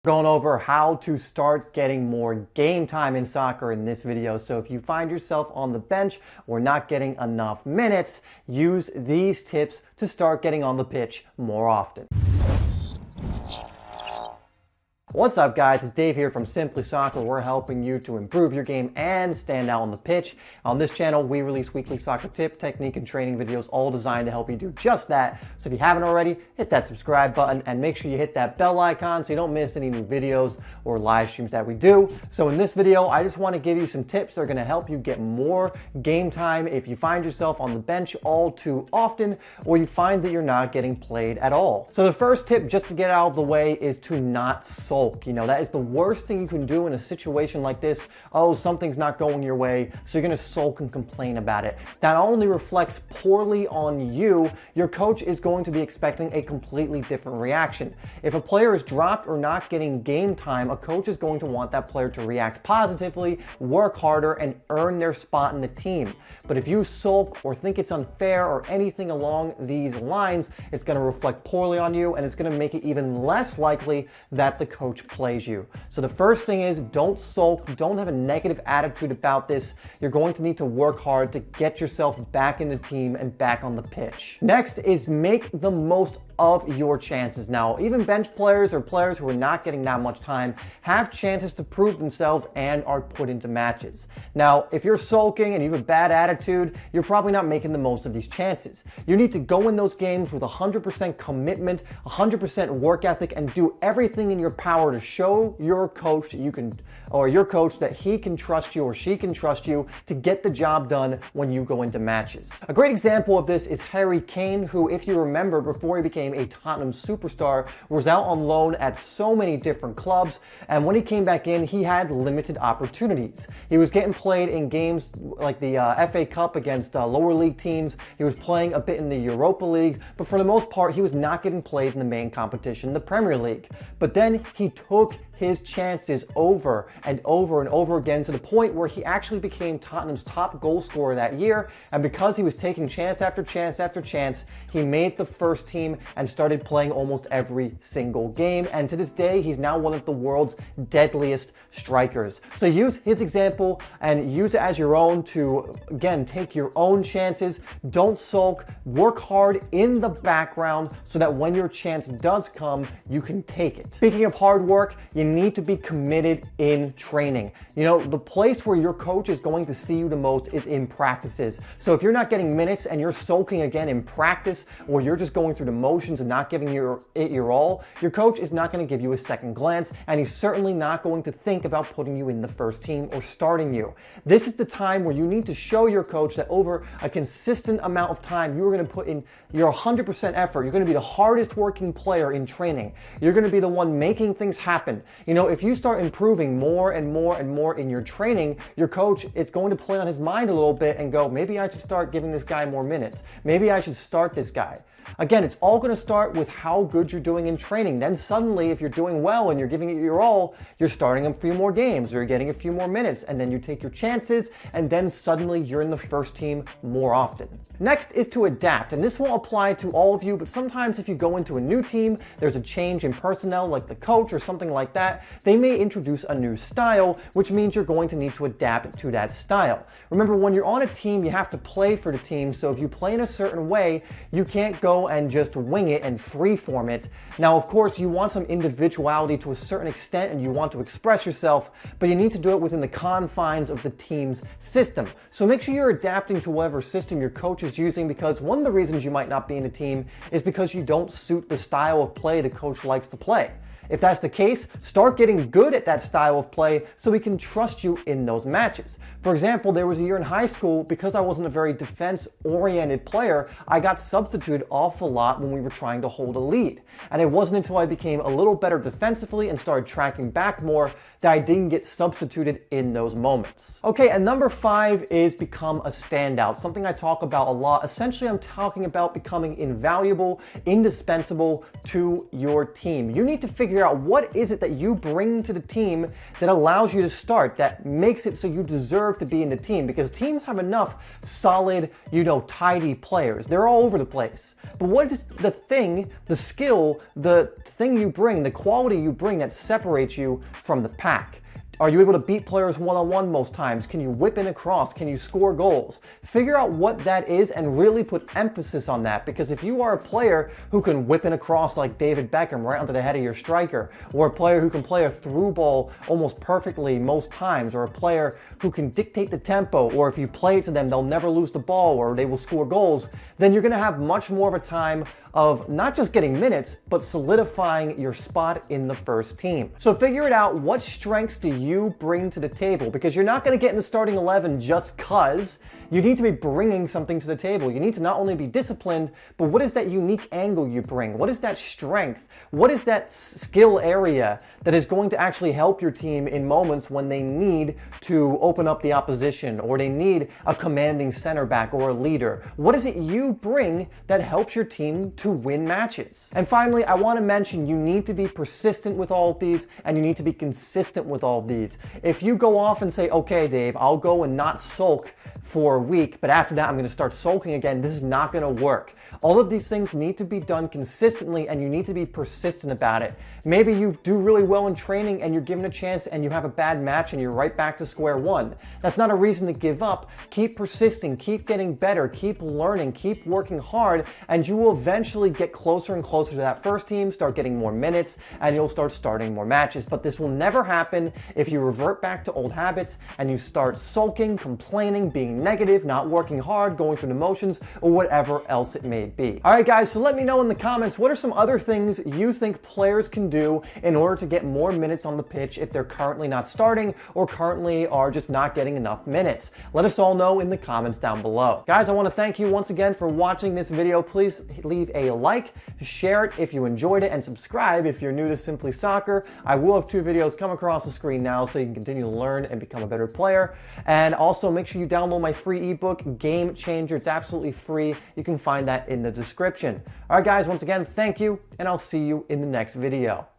Going over how to start getting more game time in soccer in this video. So if you find yourself on the bench or not getting enough minutes, use these tips to start getting on the pitch more often. What's up guys, it's Dave here from Simplysoccer. We're helping you to improve your game and stand out on the pitch. On this channel, we release weekly soccer tip, technique, and training videos all designed to help you do just that. So if you haven't already, hit that subscribe button and make sure you hit that bell icon so you don't miss any new videos or live streams that we do. So in this video, I just want to give you some tips that are going to help you get more game time if you find yourself on the bench all too often or you find that you're not getting played at all. So the first tip, just to get out of the way, is to not sulk. You know, that is the worst thing you can do in a situation like this. Oh, something's not going your way, so you're going to sulk and complain about it. That only reflects poorly on you. Your coach is going to be expecting a completely different reaction. If a player is dropped or not getting game time, a coach is going to want that player to react positively, work harder, and earn their spot in the team. But if you sulk or think it's unfair or anything along these lines, it's going to reflect poorly on you, and it's going to make it even less likely that the coach plays you. So the first thing is, don't sulk, don't have a negative attitude about this. You're going to need to work hard to get yourself back in the team and back on the pitch. Next is make the most of your chances. Now, even bench players or players who are not getting that much time have chances to prove themselves and are put into matches. Now, if you're sulking and you have a bad attitude, you're probably not making the most of these chances. You need to go in those games with 100% commitment, 100% work ethic, and do everything in your power to show your coach that you can, or your coach that he can trust you or she can trust you to get the job done when you go into matches. A great example of this is Harry Kane, who, if you remember, before he became a Tottenham superstar, was out on loan at so many different clubs, and when he came back in, he had limited opportunities. He was getting played in games like the FA Cup against lower league teams. He was playing a bit in the Europa League, but for the most part, he was not getting played in the main competition, the Premier League. But then he took his chances over and over and over again to the point where he actually became Tottenham's top goal scorer that year. And because he was taking chance after chance after chance, he made the first team and started playing almost every single game. And to this day, he's now one of the world's deadliest strikers. So use his example and use it as your own to, again, take your own chances. Don't sulk. Work hard in the background so that when your chance does come, you can take it. Speaking of hard work, you need to be committed in training. You know, the place where your coach is going to see you the most is in practices. So if you're not getting minutes and you're sulking again in practice, or you're just going through the motions and not giving it your all, your coach is not going to give you a second glance, and he's certainly not going to think about putting you in the first team or starting you. This is the time where you need to show your coach that over a consistent amount of time, you're going to put in your 100% effort. You're going to be the hardest working player in training. You're going to be the one making things happen. You know, if you start improving more and more and more in your training, your coach is going to play on his mind a little bit and go, maybe I should start giving this guy more minutes. Maybe I should start this guy. Again, it's all going to start with how good you're doing in training. Then suddenly, if you're doing well and you're giving it your all, you're starting a few more games or you're getting a few more minutes, and then you take your chances, and then suddenly you're in the first team more often. Next is to adapt, and this won't apply to all of you, but sometimes if you go into a new team, there's a change in personnel like the coach or something like that, they may introduce a new style, which means you're going to need to adapt to that style. Remember, when you're on a team, you have to play for the team, so if you play in a certain way, you can't go and just wing it and freeform it. Now, of course, you want some individuality to a certain extent and you want to express yourself, but you need to do it within the confines of the team's system. So make sure you're adapting to whatever system your coach is using, because one of the reasons you might not be in a team is because you don't suit the style of play the coach likes to play. If that's the case, start getting good at that style of play so we can trust you in those matches. For example, there was a year in high school, because I wasn't a very defense-oriented player, I got substituted awful lot when we were trying to hold a lead. And it wasn't until I became a little better defensively and started tracking back more that I didn't get substituted in those moments. Okay, and number 5 is become a standout, something I talk about a lot. Essentially, I'm talking about becoming invaluable, indispensable to your team. You need to figure figure out what is it that you bring to the team that allows you to start, that makes it so you deserve to be in the team, because teams have enough solid, tidy players. They're all over the place. But what is the thing, the skill, the thing you bring, the quality you bring that separates you from the pack? Are you able to beat players one-on-one most times? Can you whip in a cross? Can you score goals? Figure out what that is and really put emphasis on that, because if you are a player who can whip in a cross like David Beckham right onto the head of your striker, or a player who can play a through ball almost perfectly most times, or a player who can dictate the tempo, or if you play it to them, they'll never lose the ball or they will score goals, then you're going to have much more of a time of not just getting minutes, but solidifying your spot in the first team. So figure it out. What strengths do you bring to the table? Because you're not going to get in the starting 11 just cause. You need to be bringing something to the table. You need to not only be disciplined, but what is that unique angle you bring? What is that strength? What is that skill area that is going to actually help your team in moments when they need to open up the opposition, or they need a commanding center back or a leader? What is it you bring that helps your team to win matches? And finally, I want to mention you need to be persistent with all of these, and you need to be consistent with all of these. If you go off and say, okay, Dave, I'll go and not sulk for a week, but after that I'm going to start sulking again, this is not going to work. All of these things need to be done consistently, and you need to be persistent about it. Maybe you do really well in training and you're given a chance and you have a bad match and you're right back to square one. That's not a reason to give up. Keep persisting, keep getting better, keep learning, keep working hard, and you will eventually get closer and closer to that first team, start getting more minutes, and you'll start starting more matches. But this will never happen if you revert back to old habits and you start sulking, complaining, being negative, not working hard, going through the motions, or whatever else it may be. All right, guys, so let me know in the comments, what are some other things you think players can do in order to get more minutes on the pitch if they're currently not starting or currently are just not getting enough minutes? Let us all know in the comments down below. Guys, I want to thank you once again for watching this video. Please leave a like, share it if you enjoyed it, and subscribe if you're new to Simply Soccer. I will have 2 videos come across the screen now so you can continue to learn and become a better player. And also make sure you download my free ebook, Game Changer. It's absolutely free. You can find that in the description. All right, guys, once again, thank you, and I'll see you in the next video.